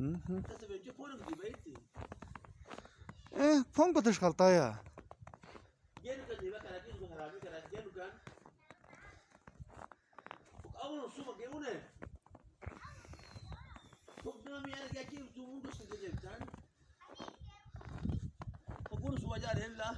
Sasa venye pone kujibaiti. Phone ko tesh khalta ya. Genu kan jiba kana kisu harami kana genu kan. Awno suma geune. Tukna mi yana gaki tu mundo se de tan. Ko suma jare la.